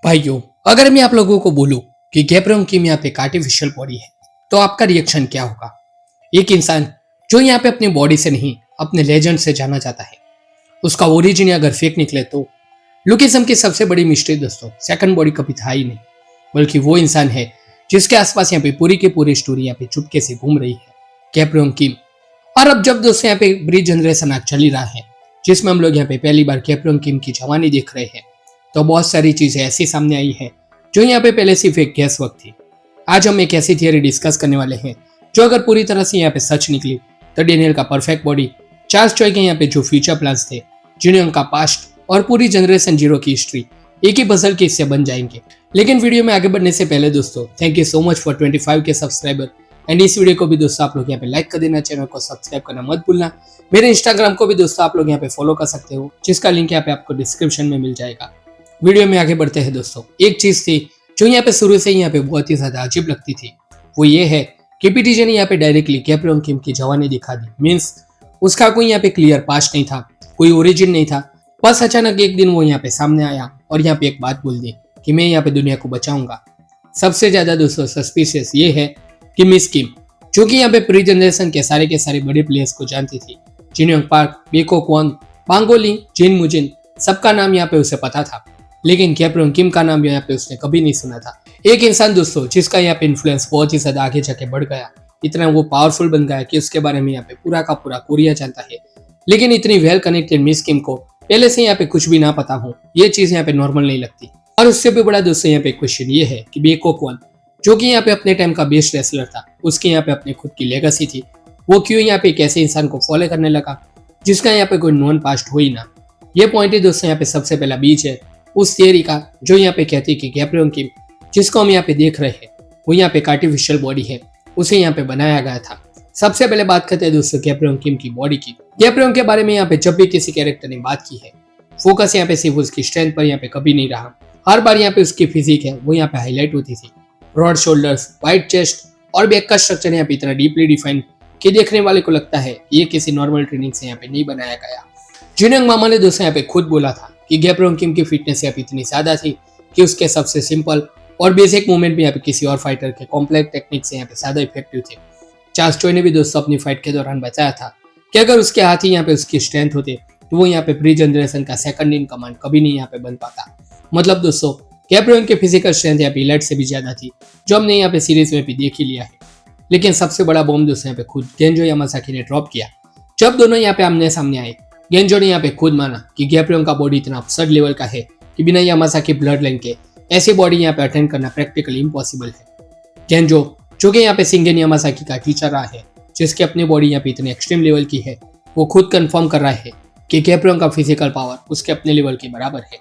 भाइयों, अगर मैं आप लोगों को बोलूं कि गैब्रियल किम यहाँ पे एक आर्टिफिशियल बॉडी है तो आपका रिएक्शन क्या होगा? एक इंसान जो यहाँ पे अपनी बॉडी से नहीं अपने लेजेंड से जाना जाता है, उसका ओरिजिन अगर फेक निकले तो लुकिज्म की सबसे बड़ी मिस्टेक दोस्तों सेकंड बॉडी कभी था ही नहीं, बल्कि वो इंसान है जिसके आसपास यहाँ पे पूरी की पूरी स्टोरी यहाँ पे चुपके से घूम रही है, गैब्रियल किम। और अब जब दोस्तों यहाँ पे ब्रिज जनरेशन आज चल ही रहा है जिसमें हम लोग यहाँ पे पहली बार गैब्रियल किम की जवानी देख रहे हैं, तो बहुत सारी चीजें ऐसी सामने आई है जो यहाँ पे पहले सिर्फ एक गैस वक्त थी। आज हम एक ऐसी थियरी डिस्कस करने वाले हैं जो अगर पूरी तरह से यहाँ पे सच निकली तो डेनियल का परफेक्ट बॉडी, चार्ल्स चॉय के यहाँ पे जो फ्यूचर प्लान्स थे, जिन्हें उनका पास्ट और पूरी जनरेशन जीरो की हिस्ट्री एक ही पजल के हिस्से बन जाएंगे। लेकिन वीडियो में आगे बढ़ने से पहले दोस्तों thank you so much for 25 के सब्सक्राइबर एंड इस वीडियो को भी दोस्तों आप लोग यहाँ पे लाइक कर देना, चैनल को सब्सक्राइब करना मत भूलना। मेरे इंस्टाग्राम को भी दोस्तों आप लोग यहाँ पे फॉलो कर सकते हो जिसका लिंक यहाँ पे आपको डिस्क्रिप्शन में मिल जाएगा। वीडियो में आगे बढ़ते हैं दोस्तों, एक चीज थी जो यहाँ पे शुरू से ही यहाँ पे बहुत ही ज्यादा अजीब लगती थी, वो ये है कि पीटीजे ने यहाँ पे डायरेक्टली गैब्रियल किम की जवानी दिखा दी। मीन्स उसका कोई यहाँ पे क्लियर पास्ट नहीं था, कोई ओरिजिन नहीं था, बस अचानक एक दिन वो यहाँ पे सामने आया और यहाँ पे एक बात बोल दी कि मैं यहाँ पे दुनिया को बचाऊंगा। सबसे ज्यादा दोस्तों सस्पिशियस ये है कि मिस किम, जो कि यहाँ पे प्री जनरेशन के सारे बड़े प्लेयर्स को जानती थी, जिनयोंग पार्क, बेको क्वांग, पांगोली, जिन मुजिन, सबका नाम यहाँ पे उसे पता था, लेकिन गैब्रियल किम का नाम यहाँ पे उसने कभी नहीं सुना था। एक इंसान दोस्तों जिसका यहाँ पे इन्फ्लुएंस बहुत ही ज्यादा आगे जाके बढ़ गया, इतना वो पावरफुल बन गया कि उसके बारे में यहाँ पे पूरा का पूरा कोरिया जानता है। लेकिन इतनी वेल कनेक्टेड मिस किम को पहले से यहाँ पे कुछ भी ना पता हो, ये चीज यहाँ पे नॉर्मल नहीं लगती। और उससे भी बड़ा दोस्तों यहाँ पे क्वेश्चन ये है कि बेको क्वान, जो कि यहाँ पे अपने टाइम का बेस्ट रेसलर था, उसकी यहाँ पे अपनी खुद की लेगेसी थी, वो क्यों यहाँ पे एक ऐसे इंसान को फॉलो करने लगा जिसका यहाँ पे कोई नॉन पास्ट हो ही ना। ये पॉइंट ही दोस्तों यहाँ पे सबसे पहला बीच है उस थियरी का जो यहाँ पे कहती है कि गैब्रियल किम जिसको हम यहाँ पे देख रहे हैं वो यहाँ पे एक आर्टिफिशियल बॉडी है, उसे यहाँ पे बनाया गया था। सबसे पहले बात करते हैं दोस्तों गैब्रियल किम की बॉडी की। गैब्रियल के बारे में यहाँ पे जब भी किसी कैरेक्टर ने बात की है, फोकस यहाँ पे सिर्फ उसकी स्ट्रेंथ पर यहाँ पे कभी नहीं रहा। हर बार यहाँ पे उसकी फिजिक है वो यहाँ पे हाईलाइट होती थी। ब्रॉड शोल्डर्स, वाइड चेस्ट और बैक का स्ट्रक्चर यहाँ पे इतना डीपली डिफाइंड कि देखने वाले को लगता है ये किसी नॉर्मल ट्रेनिंग से यहाँ पे नहीं बनाया गया। जिनयोंग मामा ने दोस्तों यहाँ पे खुद बोला था कि गैब्रियल किम की फिटनेस यहाँ पे इतनी ज्यादा थी कि उसके सबसे सिंपल और बेसिक मूवमेंट भी यहाँ पे किसी और फाइटर के कॉम्प्लेक्स टेक्निक से यहाँ पे ज्यादा इफेक्टिव थे। चार्ल्स चॉय ने भी दोस्तों अपनी फाइट के दौरान बताया था कि अगर उसके हाथ ही यहाँ पे उसकी स्ट्रेंथ होते तो वो यहाँ पे प्री जनरेशन का सेकंड इन कमांड कभी नहीं यहाँ पे बन पाता। मतलब दोस्तों गैब्रियल के फिजिकल स्ट्रेंथ यहाँ पे इलाइट से भी ज्यादा थी, जो हमने यहाँ पे सीरीज में भी देख ही लिया है। लेकिन सबसे बड़ा बॉम्ब दोस्तों यहाँ पे खुद गेंजो यामासाकी ने ड्रॉप किया। जब दोनों यहाँ पे आमने सामने आए, गेंजो ने यहाँ पे खुद माना कि गैब्रियल का बॉडी इतना अपसर्ड लेवल का है कि बिना यामासाकी ब्लड लाइन के ऐसी बॉडी यहाँ पे अटेंड करना प्रैक्टिकली इम्पॉसिबल है। गेंजो जो कि यहाँ पे शिंगेन यामासाकी का टीचर रहा है, जिसकी अपनी बॉडी यहाँ पे इतने एक्सट्रीम लेवल की है, वो खुद कंफर्म कर रहा है कि गैब्रियल का फिजिकल पावर उसके अपने लेवल के बराबर है।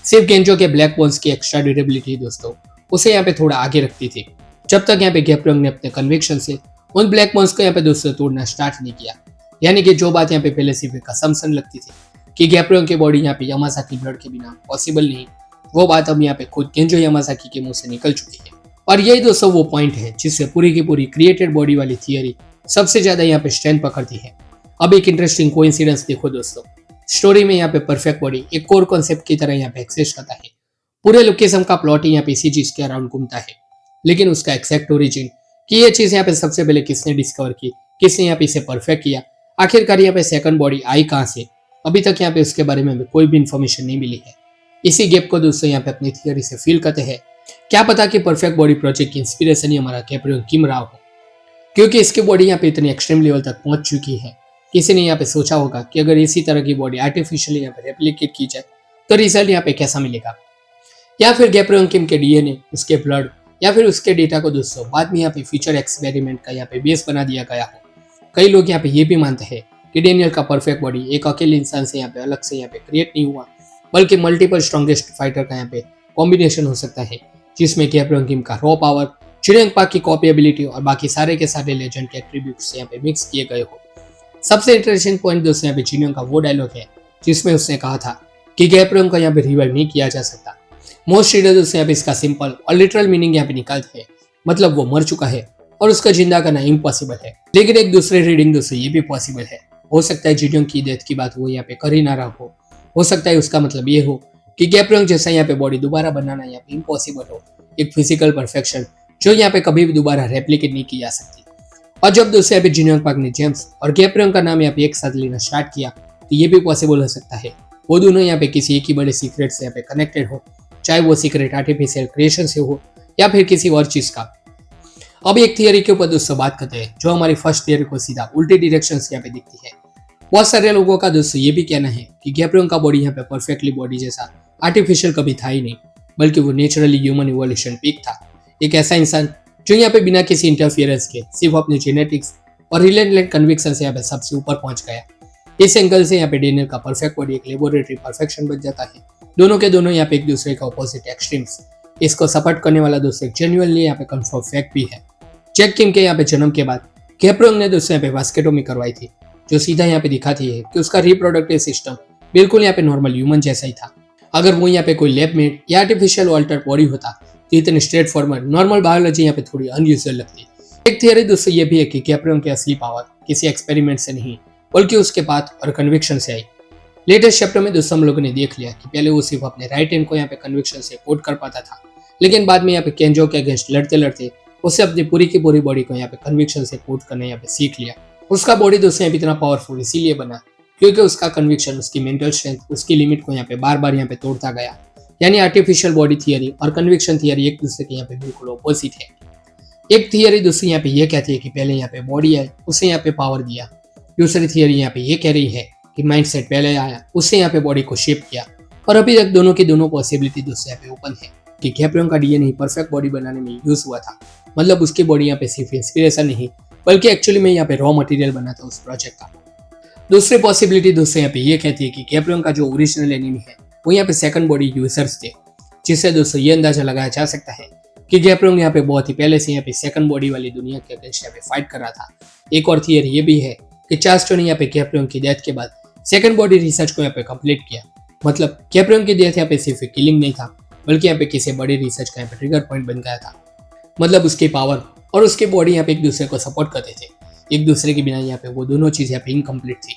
सिर्फ गेंजो के ब्लैक बोन्स की एक्स्ट्रा ड्यूरेबिलिटी दोस्तों उसे यहाँ पे थोड़ा आगे रखती थी, जब तक यहाँ पे गैब्रियल ने अपने कन्विक्शन से उन ब्लैक बोन्स को यहाँ पे दोस्तों तोड़ना स्टार्ट नहीं किया। यानी कि जो बात यहाँ पे पहले सिर्फ एक असम्पशन लगती थी कि गैब्रियल की बॉडी यहाँ पे यामासाकी ब्लड के बिना पॉसिबल नहीं, वो बात अब यहाँ पे खुद गेंजो यामासाकी के मुंह से निकल चुकी है। और यही दोस्तों वो पॉइंट है जिससे पूरी की पूरी क्रिएटेड बॉडी वाली थियरी सबसे ज्यादा यहाँ पे स्ट्रेंथ पकड़ती है। अब एक इंटरेस्टिंग कोइंसिडेंस देखो दोस्तों, स्टोरी में यहाँ पे परफेक्ट बॉडी एक कोर कॉन्सेप्ट की तरह यहाँ पे एक्सिस्ट करता है। पूरे लुकिज्म का प्लॉट यहाँ पे इसी चीज के अराउंड घूमता है, लेकिन उसका एक्जैक्ट ओरिजिन कि ये चीज यहाँ पे सबसे पहले किसने डिस्कवर की, किसने यहाँ पे इसे परफेक्ट किया, आखिरकार यहाँ पे सेकंड बॉडी आई कहाँ से, अभी तक यहाँ पे उसके बारे में कोई भी इन्फॉर्मेशन नहीं मिली है। इसी गैप को दोस्तों यहाँ पे अपनी थियरी से फील करते हैं। क्या पता कि परफेक्ट बॉडी प्रोजेक्ट की इंस्पिरेशन ही हमारा गैब्रियल किम रहा हो, क्योंकि इसकी बॉडी यहाँ पे इतनी एक्सट्रीम लेवल तक पहुंच चुकी है। किसी ने यहाँ पे सोचा होगा कि अगर इसी तरह की बॉडी आर्टिफिशियली यहाँ पे रेप्लिकेट की जाए तो रिजल्ट यहाँ पे कैसा मिलेगा, या फिर गैब्रियल किम के डीएनए, उसके ब्लड या फिर उसके डेटा को दोस्तों बाद में यहाँ पे फ्यूचर एक्सपेरिमेंट का यहाँ पे बेस बना दिया गया हो। कई लोग यहाँ पे ये भी मानते हैं कि डेनियल का परफेक्ट बॉडी एक अकेले इंसान से यहाँ पे अलग से यहाँ पे क्रिएट नहीं हुआ, बल्कि मल्टीपल स्ट्रॉन्गेस्ट फाइटर का यहाँ पे कॉम्बिनेशन हो सकता है, जिसमें गैब्रियल किम का रॉ पावर, जिनयोंग पार्क की कॉपी एबिलिटी और बाकी सारे के सारे लेजेंड के एट्रीब्यूट्स यहाँ पे मिक्स किए गए हो। सबसे इंटरेस्टिंग पॉइंट दोस्तों यहाँ पे जिनयोंग का वो डायलॉग है जिसमें उसने कहा था कि गैब्रियल को यहाँ पे रिवाइव नहीं किया जा सकता। मोस्ट रीडर दोस्तों यहाँ पे इसका सिंपल और लिटरल मीनिंग यहाँ पे निकालते हैं, मतलब वो मर चुका है और उसका जिंदा करना इम्पॉसिबल है। लेकिन एक दूसरे रीडिंग दोस्तों ये भी पॉसिबल है। हो सकता है जिनयोंग की डेथ की बात वो यहाँ पे कर ही ना रहा हो सकता है उसका मतलब ये हो कि गैप्रोंग जैसा यहाँ पे बॉडी दोबारा बनाना यहाँ पे इम्पॉसिबल हो, एक फिजिकल परफेक्शन जो यहाँ पे कभी भी दोबारा रेप्लिकेट नहीं की जा सकती। और जब दोस्तों यहाँ पे जिन योंग पाक ने जेम्स और गैप्रोंग का नाम यहाँ पे एक साथ लेना स्टार्ट किया तो ये भी पॉसिबल हो सकता है वो दोनों यहाँ पे किसी एक ही बड़े सीक्रेट से यहाँ पे कनेक्टेड हो, चाहे वो सीक्रेट आर्टिफिशियल क्रिएशन से हो या फिर किसी और चीज का। अब एक थियरी के ऊपर दोस्तों बात करते हैं जो हमारी फर्स्ट थियरी को सीधा उल्टी डायरेक्शन से यहाँ पे दिखती है। बहुत सारे लोगों का दोस्तों ये भी कहना है कि गैप्रोंग का बॉडी यहाँ पे परफेक्टली बॉडी जैसा आर्टिफिशियल कभी था ही नहीं, बल्कि वो नेचुरली ह्यूमन इवोल्यूशन पीक था। एक ऐसा इंसान जो यहाँ पे बिना किसी इंटरफियरेंस के सिर्फ अपने जेनेटिक्स और रिलेटेड कन्विक्शन से यहाँ पे सबसे ऊपर पहुंच गया। इस एंगल से यहाँ पे डेनियल का परफेक्ट बॉडी एक लेबोरेटरी परफेक्शन बन जाता है। दोनों के दोनों यहाँ पे एक दूसरे का ऑपोजिट एक्सट्रीम्स। इसको सपोर्ट करने वाला दोस्तों एक जेन्युइनली यहाँ पे कंफर्म फैक्ट भी है। जैक किम के यहाँ पे जन्म के बाद गैप्रोंग ने दोस्तों यहाँ पे वास्केटोमी करवाई थी, जो सीधा यहाँ पे दिखाती है कि उसका रिप्रोडक्टिव सिस्टम बिल्कुल यहाँ पे नॉर्मल ह्यूमन जैसा ही था। अगर वो यहाँ पे कोई लैब मेड या आर्टिफिशियल ऑल्टर बॉडी होता तो इतनी स्ट्रेट फॉरवर्ड नॉर्मल बायोलॉजी यहाँ पे थोड़ी अनयूजुअल लगती। एक थियरी दोस्तों ये भी है कि गैप्रोंग की असली पावर किसी एक्सपेरिमेंट से नहीं बल्कि उसके पाथ और कन्विक्शन से आई। लेटेस्ट चैप्टर में दोस्तों हम लोगों ने देख लिया कि पहले वो सिर्फ अपने राइट हैंड को यहाँ पे कन्विक्शन से कोड कर पाता था, लेकिन बाद में यहाँ पे केंजो के अगेंस्ट लड़ते लड़ते उससे अपनी पूरी की पूरी बॉडी को यहाँ पे कन्विक्शन से कोड करना यहाँ पे सीख लिया। उसका बॉडी दोस्तों यहाँ पे इतना पावरफुल इसीलिए बना क्योंकि उसका कन्विक्शन उसकी मेंटल स्ट्रेंथ उसकी लिमिट को यहाँ पे बार बार यहाँ पे तोड़ता गया। यानी आर्टिफिशियल बॉडी थियरी और कन्विक्शन थियरी एक दूसरे के यहाँ पे बिल्कुल ऑपोजिट है। एक थियरी दोस्तों यहाँ पे ये कहती है कि पहले यहाँ पे बॉडी आई उसे यहाँ पे पावर दिया। दूसरी थियरी यहाँ पे ये कह रही है कि माइंडसेट पहले आया उससे यहाँ पे बॉडी को शेप किया। और अभी तक दोनों की दोनों पॉसिबिलिटी दोस्तों यहाँ पे ओपन है कि गैप्रोंग का डीएनए परफेक्ट बॉडी बनाने में यूज हुआ था। मतलब उसकी बॉडी यहाँ पे सिर्फ इंस्पिरेशन नहीं बल्कि एक्चुअली में यहाँ पे रॉ मटेरियल बना था उस प्रोजेक्ट का। दूसरी पॉसिबिलिटी दोस्तों यहाँ पे ये कहती है कि गैप्रोंग का जो ओरिजिनल एनिमी है वो यहाँ पे सेकंड बॉडी यूजर्स थे, जिससे दोस्तों ये अंदाजा लगाया जा सकता है कि गैप्रोंग यहाँ पे बहुत ही पहले से यहाँ पे सेकंड बॉडी वाली दुनिया के अगेंस्ट यहाँ पे फाइट कर रहा था। एक और थियरी ये भी है कि चार्ल्सटन ने यहाँ पे गैप्रोंग की डेथ के बाद सेकंड बॉडी रिसर्च को यहाँ पे कंप्लीट किया। मतलब गैप्रोंग की डेथ यहाँ पे सिर्फ किलिंग नहीं था बल्कि यहाँ पे किसी बड़ी रिसर्च का यहाँ पे ट्रिगर पॉइंट बन गया था। मतलब उसकी पावर और उसकी बॉडी यहाँ पे एक दूसरे को सपोर्ट करते थे, एक दूसरे के बिना यहाँ पे वो दोनों चीज यहाँ पे इनकम्प्लीट थी।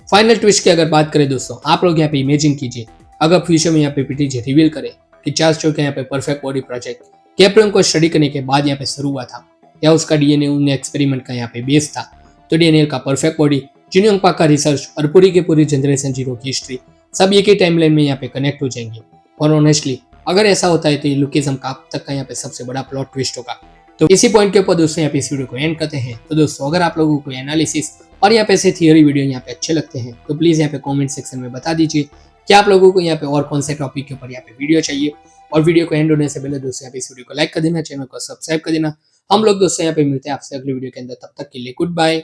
फाइनल ट्विस्ट की अगर बात करें दोस्तों, आप लोग यहाँ पे इमेजिन कीजिए अगर फ्यूचर में यहाँ पे पीटीजे रिवील करे कि चार्ल्सटन का यहाँ पे परफेक्ट बॉडी प्रोजेक्ट गैप्रोंग को स्टडी करने के बाद यहाँ पे शुरू हुआ था या उसका डीएनए उन एक्सपेरिमेंट का यहाँ पे बेस था, तो डीएनए का परफेक्ट बॉडी, जिन योंग पाक का रिसर्च और पूरी की पूरी जनरेशन जीरो की हिस्ट्री सब एक ही टाइमलाइन में यहाँ पे कनेक्ट हो जाएंगे। और ऑनेस्टली अगर ऐसा होता है तो ये लुकिज्म का अब तक का यहाँ पे सबसे बड़ा प्लॉट ट्विस्ट होगा। तो इसी पॉइंट के ऊपर दोस्तों यहाँ पे इस वीडियो को एंड करते हैं। तो दोस्तों अगर आप लोगों को एनालिसिस और यहाँ पे ऐसे थियरी वीडियो यहाँ पे अच्छे लगते हैं तो प्लीज यहाँ पे कमेंट सेक्शन में बता दीजिए कि आप लोगों को यहाँ पे और कौन से टॉपिक के ऊपर यहाँ पे वीडियो चाहिए। और वीडियो को एंड होने से पहले दोस्तों यहाँ पे इस वीडियो को लाइक कर देना, चैनल को सब्सक्राइब कर देना। हम लोग दोस्तों यहाँ पे मिलते हैं आपसे अगली वीडियो के अंदर, तब तक के लिए गुड बाय।